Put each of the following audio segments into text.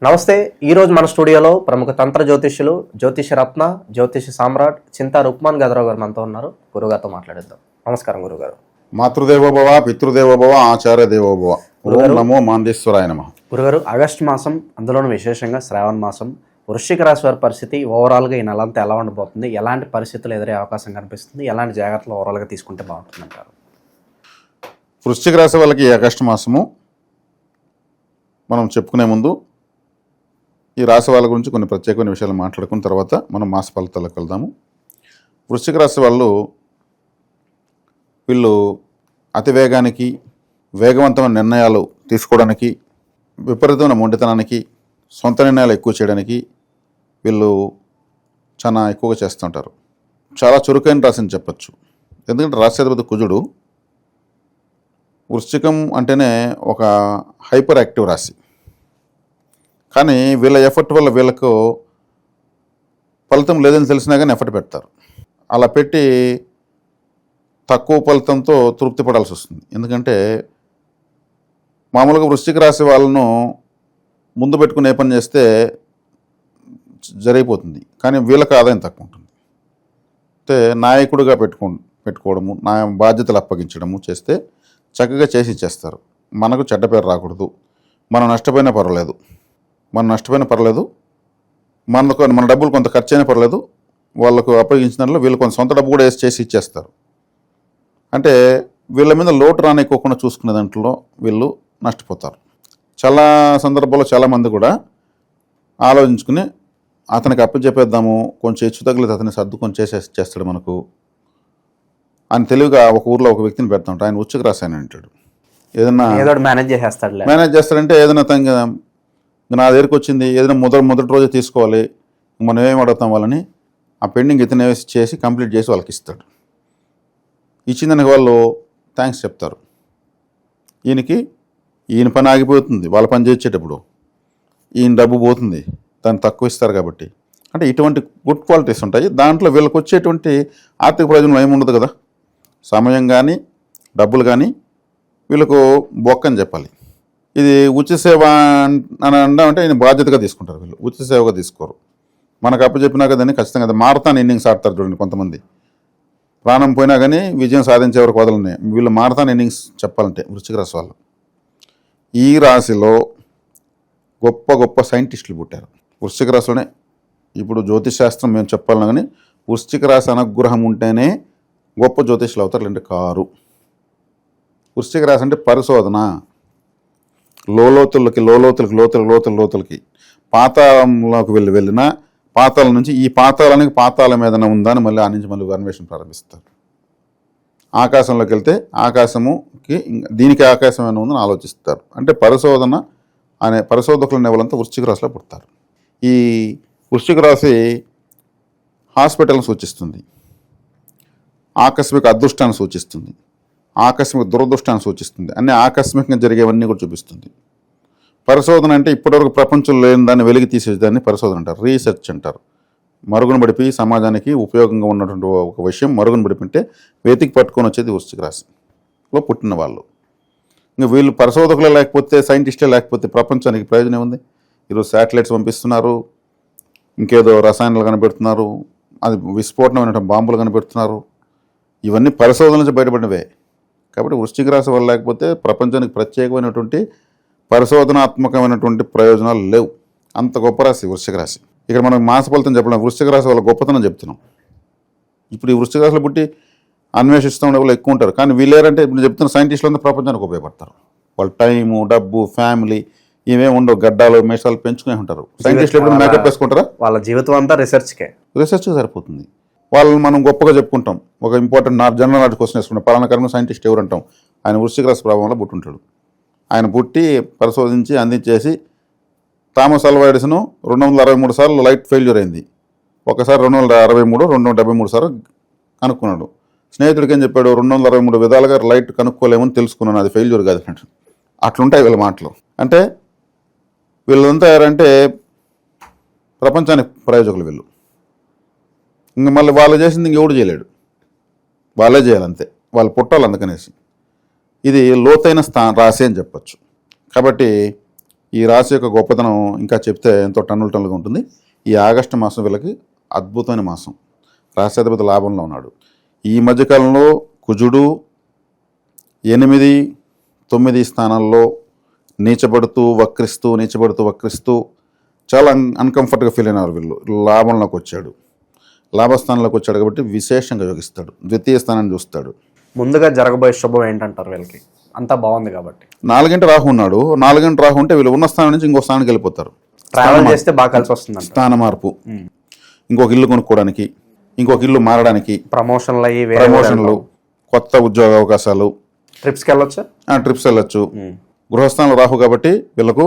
నమస్తే. ఈరోజు మన స్టూడియోలో ప్రముఖ తంత్ర జ్యోతిష్యులు, జ్యోతిష రత్న, జ్యోతిష సామ్రాట్ చింతా రుక్మాన్ గదరావు గారు మనతో ఉన్నారు. గురుగారితో మాట్లాడేద్దాం. నమస్కారం గురుగారు. మాతృదేవోభవ, పితృదేవోభవ, ఆచార్య దేవోభవ. ఓం నమో మాందేశ్వరాయ నమః. గురుగారు, ఆగస్టు మాసం, అందులోనూ విశేషంగా శ్రావణ మాసం, వృశ్చిక రాశి వారి పరిస్థితి ఓవరాల్గా ఈ నెలంతా ఎలా ఉండబోతుంది? ఎలాంటి పరిస్థితులు ఎదురే అవకాశం కనిపిస్తుంది? ఎలాంటి జాగ్రత్తలు ఓవరాల్గా తీసుకుంటే బాగుంటుంది అంటారు? వృశ్చిక రాశి వాళ్ళకి ఈ ఆగస్టు మాసము మనం చెప్పుకునే ముందు ఈ రాశి వాళ్ళ గురించి కొన్ని ప్రత్యేకమైన విషయాలు మాట్లాడుకున్న తర్వాత మనం మాస ఫలితాలకు వెళ్దాము. వృశ్చిక రాశి వాళ్ళు వీళ్ళు అతివేగానికి, వేగవంతమైన నిర్ణయాలు తీసుకోవడానికి, విపరీతమైన మొండితనానికి, సొంత నిర్ణయాలు ఎక్కువ చేయడానికి వీళ్ళు చాలా ఎక్కువగా చేస్తుంటారు. చాలా చురుకైన రాశిని చెప్పచ్చు. ఎందుకంటే రాశ్యాధిపతి కుజుడు వృశ్చికం అంటేనే ఒక హైపర్ యాక్టివ్ రాశి. కానీ వీళ్ళ ఎఫర్ట్ వల్ల వీళ్ళకు ఫలితం లేదని తెలిసినా కానీ ఎఫర్ట్ పెడతారు. అలా పెట్టి తక్కువ ఫలితంతో తృప్తి పడాల్సి వస్తుంది. ఎందుకంటే మామూలుగా వృశ్చిక రాశి వాళ్ళను ముందు పెట్టుకుని ఏ పని చేస్తే జరిగిపోతుంది. కానీ వీళ్ళకి ఆదాయం తక్కువ ఉంటుంది. అంటే నాయకుడిగా పెట్టుకోవడము, నా బాధ్యతలు అప్పగించడము చేస్తే చక్కగా చేసి ఇచ్చేస్తారు. మనకు చెడ్డ పేరు రాకూడదు. మనం నష్టపోయినా పర్వాలేదు, మన డబ్బులు కొంత ఖర్చు అయినా పర్లేదు, వాళ్ళకు అప్పగించిన దాంట్లో వీళ్ళు కొంత సొంత డబ్బు కూడా వేసి చేసి ఇచ్చేస్తారు. అంటే వీళ్ళ మీద లోటు రానికోకుండా చూసుకునే దాంట్లో వీళ్ళు నష్టపోతారు. చాలా సందర్భాల్లో చాలామంది కూడా ఆలోచించుకుని అతనికి అప్పచెప్పేద్దాము, కొంచెం హెచ్చు తగిలితే అతన్ని సర్దుకొని చేస్తాడు మనకు అని తెలివిగా ఒక ఊర్లో ఒక వ్యక్తిని పెడతాం. ఆయన వృశ్చిక రాశి అని అంటాడు. ఏదైనా మేనేజ్ చేస్తాడంటే ఏదైనా నా దగ్గరికి వచ్చింది, ఏదైనా మొదటి రోజే తీసుకోవాలి, మనం ఏం అడుగుతాం వాళ్ళని, ఆ పెండింగ్ ఇతనే చేసి కంప్లీట్ చేసి వాళ్ళకి ఇస్తాడు. ఇచ్చిందానికి వాళ్ళు థ్యాంక్స్ చెప్తారు. ఈయన పని ఆగిపోతుంది, వాళ్ళ పని చేసేటప్పుడు ఈయన డబ్బు పోతుంది, దాన్ని తక్కువ ఇస్తారు కాబట్టి. అంటే ఇటువంటి గుడ్ క్వాలిటీస్ ఉంటాయి. దాంట్లో వీళ్ళకి వచ్చేటువంటి ఆర్థిక ప్రయోజనం ఏముండదు కదా. సమయం కానీ డబ్బులు కానీ వీళ్ళకు బొక్కని చెప్పాలి. ఇది ఉచిత సేవ అని అంటే ఈయన బాధ్యతగా తీసుకుంటారు. వీళ్ళు ఉచిత సేవగా తీసుకోరు. మనకు అప్పచెప్పినాక దాన్ని ఖచ్చితంగా మారథాన్ ఇన్నింగ్స్ ఆడతారు చూడండి కొంతమంది. ప్రాణం పోయినా కానీ విజయం సాధించే వరకు వదలనే. వీళ్ళు మారథాన్ ఇన్నింగ్స్ చెప్పాలంటే వృశ్చిక రాశి వాళ్ళు. ఈ రాశిలో గొప్ప గొప్ప సైంటిస్టులు పుట్టారు వృశ్చిక రాశిలోనే. ఇప్పుడు జ్యోతిష్ శాస్త్రం మేము చెప్పాలన్నా కానీ వృశ్చిక రాశి అనుగ్రహం ఉంటేనే గొప్ప జ్యోతిష్యులు అవుతారు, లేదంటే కారు. వృశ్చిక రాశి అంటే పరిశోధన, లోతులకి పాతాళంలోకి వెళ్ళిన పాతాళం నుంచి ఈ పాతాళానికి పాతాళం ఏదైనా ఉందా అని మళ్ళీ ఆ నుంచి మళ్ళీ అన్వేషణ ప్రారంభిస్తారు. ఆకాశంలోకి వెళ్తే ఆకాశముకి దీనికి ఆకాశం ఏమైనా ఉందని ఆలోచిస్తారు. అంటే పరిశోధన అనే పరిశోధకులు అనే వాళ్ళంతా వృశ్చిక రాశిలో పుడతారు. ఈ వృశ్చిక రాశి హాస్పిటల్ని సూచిస్తుంది, ఆకస్మిక అదృష్టాన్ని సూచిస్తుంది, ఆకస్మిక దురదృష్టాన్ని సూచిస్తుంది, అన్నీ ఆకస్మికంగా జరిగేవన్నీ కూడా చూపిస్తుంది. పరిశోధన అంటే ఇప్పటివరకు ప్రపంచంలో లేని దాన్ని వెలికి తీసేదాన్ని పరిశోధన అంటారు, రీసెర్చ్ అంటారు. మరుగున పడిపి సమాజానికి ఉపయోగంగా ఉన్నటువంటి ఒక విషయం మరుగున పడిపింటే వెతికి పట్టుకొని వచ్చేది వృశ్చిక రాశిలో పుట్టిన వాళ్ళు. ఇంకా వీళ్ళు పరిశోధకులే లేకపోతే, సైంటిస్టే లేకపోతే ప్రపంచానికి ప్రయోజనం ఉంది? ఈరోజు శాటిలైట్స్ పంపిస్తున్నారు, ఇంకేదో రసాయనాలు కనిపెడుతున్నారు, అది విస్ఫోటనమైన బాంబులు కనిపెడుతున్నారు. ఇవన్నీ పరిశోధన నుంచి బయటపడినవే. కాబట్టి వృశ్చిక రాశి వల్ల లేకపోతే ప్రపంచానికి ప్రత్యేకమైనటువంటి పరిశోధనాత్మకమైనటువంటి ప్రయోజనాలు లేవు. అంత గొప్ప రాశి వృశ్చిక రాశి. ఇక్కడ మనం మాస ఫలితం చెప్పలేం, వృశ్చిక రాశి వాళ్ళ గొప్పతనం చెప్తున్నాం. ఇప్పుడు ఈ వృశ్చిక రాశిలో పుట్టి అన్వేషిస్తూ ఉండే వాళ్ళు ఎక్కువ ఉంటారు. కానీ వీళ్ళేరంటే ఇప్పుడు చెప్తున్న సైంటిస్టులు అంతా ప్రపంచానికి ఉపయోగపడతారు. వాళ్ళ టైము, డబ్బు, ఫ్యామిలీ ఇవే ఉండవు, గడ్డాలు మేషాలు పెంచుకునే ఉంటారు. సైంటిస్టులు ఎప్పుడు మేకప్ వేసుకుంటారా? వాళ్ళ జీవితం అంతా రీసెర్చ్కే సరిపోతుంది. వాళ్ళని మనం గొప్పగా చెప్పుకుంటాం. ఒక ఇంపార్టెంట్ జనరల్ నాలెడ్జ్ క్వశ్చన్ వేసుకుంటాం, పలానా కర్మ సైంటిస్ట్ ఎవరు అంటాం. ఆయన వృశ్చిక రాశి ప్రభావంలో పుట్టుంటాడు. ఆయన పుట్టి పరిశోధించి అందించేసి థామస్ అల్వా ఎడిసన్ 263 సార్లు లైట్ ఫెయిల్యూర్ అయింది. ఒకసారి 263, 273 సార్లు కనుక్కున్నాడు. స్నేహితుడికి ఏం చెప్పాడు? 263 విధాలుగా లైట్ కనుక్కోలేమని తెలుసుకున్నాను, అది ఫెయిల్యూర్ కాదు అన్నట్టు. అట్లుంటాయి వీళ్ళ మాటలు. అంటే వీళ్ళంతా ఎవరంటే ప్రపంచానికి ప్రయోజకులు వీళ్ళు. ఇంక మళ్ళీ వాళ్ళు చేసింది ఇంకెవడు చేయలేడు, వాళ్ళే చేయాలంతే. వాళ్ళు పుట్టాలి అందుకనేసి. ఇది లోతైన రాశి అని చెప్పచ్చు. కాబట్టి ఈ రాశి యొక్క గొప్పతనం ఇంకా చెప్తే ఎంతో టన్నులుగా ఉంటుంది. ఈ ఆగస్టు మాసం వీళ్ళకి అద్భుతమైన మాసం. రాష్ట్రాధిపతి లాభంలో ఉన్నాడు. ఈ మధ్యకాలంలో కుజుడు 8, 9 స్థానాల్లో నీచబడుతూ వక్రిస్తూ చాలా అన్కంఫర్ట్గా ఫీల్ అయినారు వీళ్ళు. లాభంలోకి వచ్చాడు, లాభస్థానంలోకి వచ్చాడు కాబట్టి విశేషంగా యోగిస్తాడు. ద్వితీయ స్థానాన్ని చూస్తాడు. ముందుగా జరగబోయే శుభం ఏంటంటారు వీళ్ళకి? అంతా బాగుంది కాబట్టి. 4 రాహు ఉన్నాడు. 4 రాహు ఉంటే వీళ్ళు ఉన్న స్థానం నుంచి ఇంకో స్థానానికి వెళ్ళిపోతారు. ట్రావెల్ చేస్తే బాగా కలిసి వస్తుంది. స్థాన మార్పు, ఇంకొక ఇల్లు కొనుక్కోవడానికి, ఇంకొక ఇల్లు మారడానికి, ప్రమోషన్లు అయ్యి ప్రమోషన్లు, కొత్త ఉద్యోగ అవకాశాలు, ట్రిప్స్కి వెళ్ళొచ్చు. ట్రిప్స్ వెళ్ళొచ్చు. గృహస్థానంలో రాహు కాబట్టి వీళ్ళకు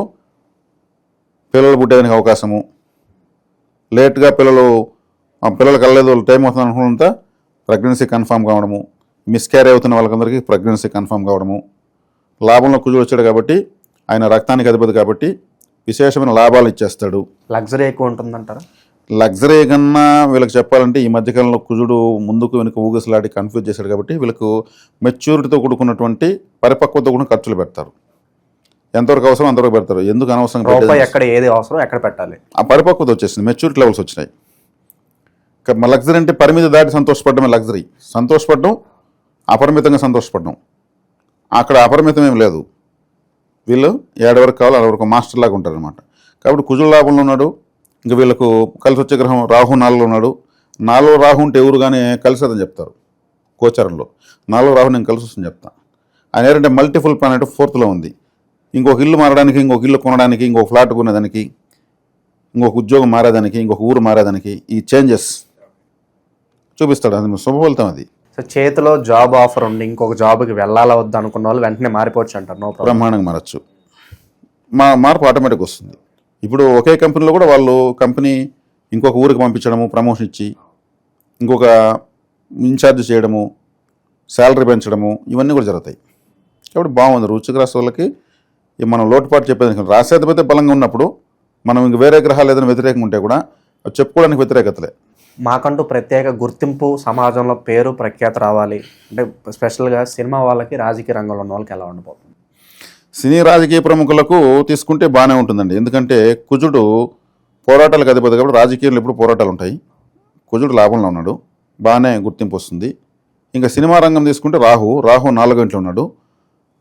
పిల్లలు పుట్టేదానికి అవకాశము, లేట్గా పిల్లలు కలలేదు టైం అవుతుంది అనుకున్నంత ప్రెగ్నెన్సీ కన్ఫామ్ కావడము, మిస్క్యారీ అవుతున్న వాళ్ళకందరికీ ప్రెగ్నెన్సీ కన్ఫామ్ కావడము. లాభంలో కుజుడు వచ్చాడు కాబట్టి ఆయన రక్తానికి అధిపతి కాబట్టి విశేషమైన లాభాలు ఇచ్చేస్తాడు. లగ్జరీ ఎక్కువ ఉంటుందంటారా? లగ్జరీ కన్నా వీళ్ళకి చెప్పాలంటే ఈ మధ్యకాలంలో కుజుడు ముందుకు వెనుక ఊగిసలాడి కన్ఫ్యూజ్ చేశాడు కాబట్టి వీళ్ళకు మెచ్యూరిటీతో కూడుకున్నటువంటి పరిపక్వతతో కూడా ఖర్చులు పెడతారు. ఎంతవరకు అవసరం అంతవరకు పెడతారు. ఎందుకు అనవసరంగా ఎక్కడ ఏది అవసరం ఎక్కడ పెట్టాలి ఆ పరిపక్వత వచ్చేసింది, మెచ్యూరిటీ లెవెల్స్ వచ్చినాయి. లగ్జరీ అంటే పరిమితి దాటి సంతోషపడమే లగ్జరీ. సంతోషపడడం, అపరిమితంగా సంతోషపడడం. అక్కడ అపరిమితం ఏం లేదు. వీళ్ళు 7 వరకు కావాలి 6 వరకు మాస్టర్ లాగా ఉంటారు అనమాట. కాబట్టి కుజుడు లాభంలో ఉన్నాడు. ఇంకా వీళ్ళకు కలిసి వచ్చే గ్రహం రాహు 4లో ఉన్నాడు. 4లో రాహు ఉంటే ఎవరు కానీ కలిసేదని చెప్తారు గోచారంలో. 4లో రాహు నేను కలిసి వస్తుందని చెప్తాను. ఆయన ఏంటంటే మల్టిపుల్ ప్లానెట్ 4th ఉంది. ఇంకొక ఇల్లు మారడానికి, ఇంకొక ఇల్లు కొనడానికి, ఇంకొక ఫ్లాట్ కొనేదానికి, ఇంకొక ఉద్యోగం మారేదానికి, ఇంకొక ఊరు మారేదానికి ఈ చేంజెస్ చూపిస్తాడు. అది శుభఫలితం. అది సో చేతిలో జాబ్ ఆఫర్ ఉండి ఇంకొక జాబ్కి వెళ్ళాలా వద్దు అనుకున్న వాళ్ళు వెంటనే మారిపోవచ్చు అంటారు. నో ప్రాబ్లం, బ్రహ్మాండంగా మారచ్చు. మార్పు ఆటోమేటిక్ వస్తుంది. ఇప్పుడు ఒకే కంపెనీలో కూడా వాళ్ళు కంపెనీ ఇంకొక ఊరికి పంపించడము, ప్రమోషన్ ఇచ్చి ఇంకొక ఇన్ఛార్జ్ చేయడము, శాలరీ పెంచడము, ఇవన్నీ కూడా జరుగుతాయి. కాబట్టి బాగుంది. వృశ్చిక రాశి వాళ్ళకి మనం లోటుపాటు చెప్పేదానికి రాశ్యాధిపతి బలంగా ఉన్నప్పుడు మనం ఇంక వేరే గ్రహాలు ఏదైనా వ్యతిరేకంగా ఉంటే కూడా చెప్పుకోవడానికి వ్యతిరేకతలే. మాకంటూ ప్రత్యేక గుర్తింపు, సమాజంలో పేరు ప్రఖ్యాతి రావాలి అంటే స్పెషల్గా సినిమా వాళ్ళకి, రాజకీయ రంగంలో ఉన్న వాళ్ళకి ఎలా ఉండిపోతుంది? సినీ రాజకీయ ప్రముఖులకు తీసుకుంటే బాగానే ఉంటుందండి. ఎందుకంటే కుజుడు పోరాటాలకు అధిపతి కాబట్టి రాజకీయాలు ఎప్పుడు పోరాటాలు ఉంటాయి. కుజుడు లాభంలో ఉన్నాడు, బాగానే గుర్తింపు వస్తుంది. ఇంకా సినిమా రంగం తీసుకుంటే రాహు 4 ఇంట్లో ఉన్నాడు.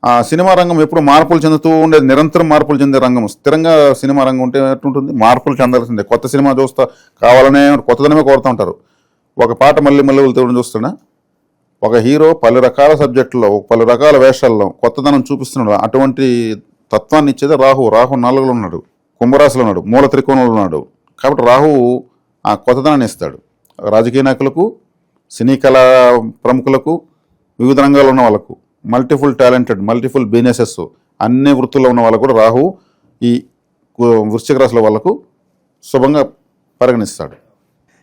ఆ సినిమా రంగం ఎప్పుడు మార్పులు చెందుతూ ఉండేది, నిరంతరం మార్పులు చెందే రంగం. స్థిరంగా సినిమా రంగం ఉంటే ఎట్లుంటుంది? మార్పులు చెందాల్సిందే. కొత్త సినిమా చూస్తా కావాలనే కొత్తదనమే కోరుతూ ఉంటారు. ఒక పాట మళ్ళీ వెళ్తూ చూస్తున్నా, ఒక హీరో పలు రకాల సబ్జెక్టుల్లో, పలు రకాల వేషాల్లో కొత్తదనం చూపిస్తున్నాడు. అటువంటి తత్వాన్ని ఇచ్చేది రాహు 4లో ఉన్నాడు, కుంభరాశిలో ఉన్నాడు, మూల త్రికోణంలో ఉన్నాడు. కాబట్టి రాహు ఆ కొత్తదనాన్ని ఇస్తాడు. రాజకీయ నాయకులకు, సినీ కళా ప్రముఖులకు, వివిధ రంగాల్లో ఉన్న వాళ్ళకు, మల్టిపుల్ టాలెంటెడ్, మల్టిపుల్ బిజినెసెస్ అన్ని వృత్తుల్లో ఉన్న వాళ్ళకు కూడా రాహు ఈ వృశ్చిక రాశిలో వాళ్ళకు శుభంగా పరిగణిస్తాడు.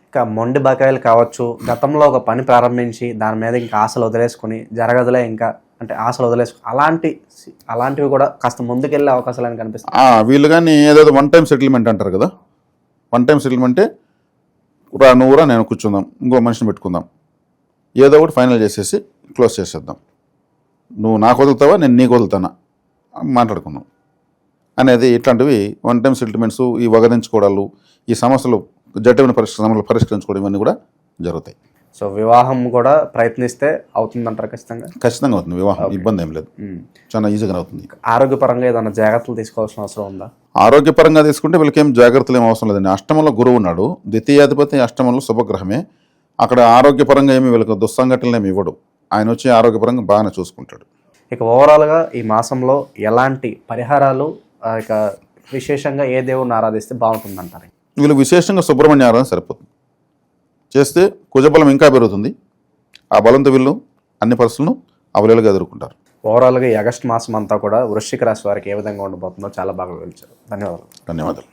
ఇంకా మొండి బకాయిలు కావచ్చు, గతంలో ఒక పని ప్రారంభించి దాని మీద ఇంకా ఆశలు వదిలేసుకుని జరగదులే ఇంకా అంటే ఆశలు వదిలేసుకుని అలాంటివి కూడా కాస్త ముందుకెళ్ళే అవకాశాలు అని కనిపిస్తాయి. వీళ్ళు కానీ ఏదో 1 టైం సెటిల్మెంట్ అంటారు కదా. 1 టైం సెటిల్మెంటే నువ్వురా నేను కూర్చుందాం, ఇంకో మనిషిని పెట్టుకుందాం, ఏదో ఒకటి ఫైనల్ చేసేసి క్లోజ్ చేసేద్దాం, నువ్వు నాకు వదులుతావా నేను నీకు వదులుతానా మాట్లాడుకున్నాం అనేది. ఇట్లాంటివి 1 టైం సెటిల్మెంట్స్, ఈ వగరించుకోవడాలు, ఈ సమస్యలు జటిలమైన సమస్యలు పరిష్కరించుకోవడం ఇవన్నీ కూడా జరుగుతాయి. సో వివాహం కూడా ప్రయత్నిస్తే అవుతుందంటారు? ఖచ్చితంగా అవుతుంది వివాహం, ఇబ్బంది ఏం లేదు, చాలా ఈజీగా అవుతుంది. ఆరోగ్యపరంగా ఏదైనా జాగ్రత్తలు తీసుకోవాల్సిన అవసరం ఉందా? ఆరోగ్యపరంగా తీసుకుంటే వీళ్ళకి ఏం జాగ్రత్తలు ఏం అవసరం లేదండి. అష్టమంలో గురువు ఉన్నాడు, ద్వితీయాధిపతి అష్టమంలో శుభగ్రహమే. అక్కడ ఆరోగ్యపరంగా ఏమి వీళ్ళకి దుస్సంఘటనలు ఏమి ఇవ్వడు. ఆయన వచ్చి ఆరోగ్యపరంగా బాగానే చూసుకుంటాడు. ఇక ఓవరాల్గా ఈ మాసంలో ఎలాంటి పరిహారాలు, ఇక విశేషంగా ఏ దేవుడిని ఆరాధిస్తే బాగుంటుందంటారు? వీళ్ళు విశేషంగా సుబ్రహ్మణ్య ఆరాధన సరిపోతుంది. చేస్తే కుజబలం ఇంకా పెరుగుతుంది. ఆ బలంతో వీళ్ళు అన్ని పరిస్థితులను అవలేలుగా ఎదుర్కొంటారు. ఓవరాల్గా ఈ ఆగస్టు మాసం అంతా కూడా వృశ్చిక రాశి వారికి ఏ విధంగా ఉండబోతుందో చాలా బాగా వివరించారు. ధన్యవాదాలు.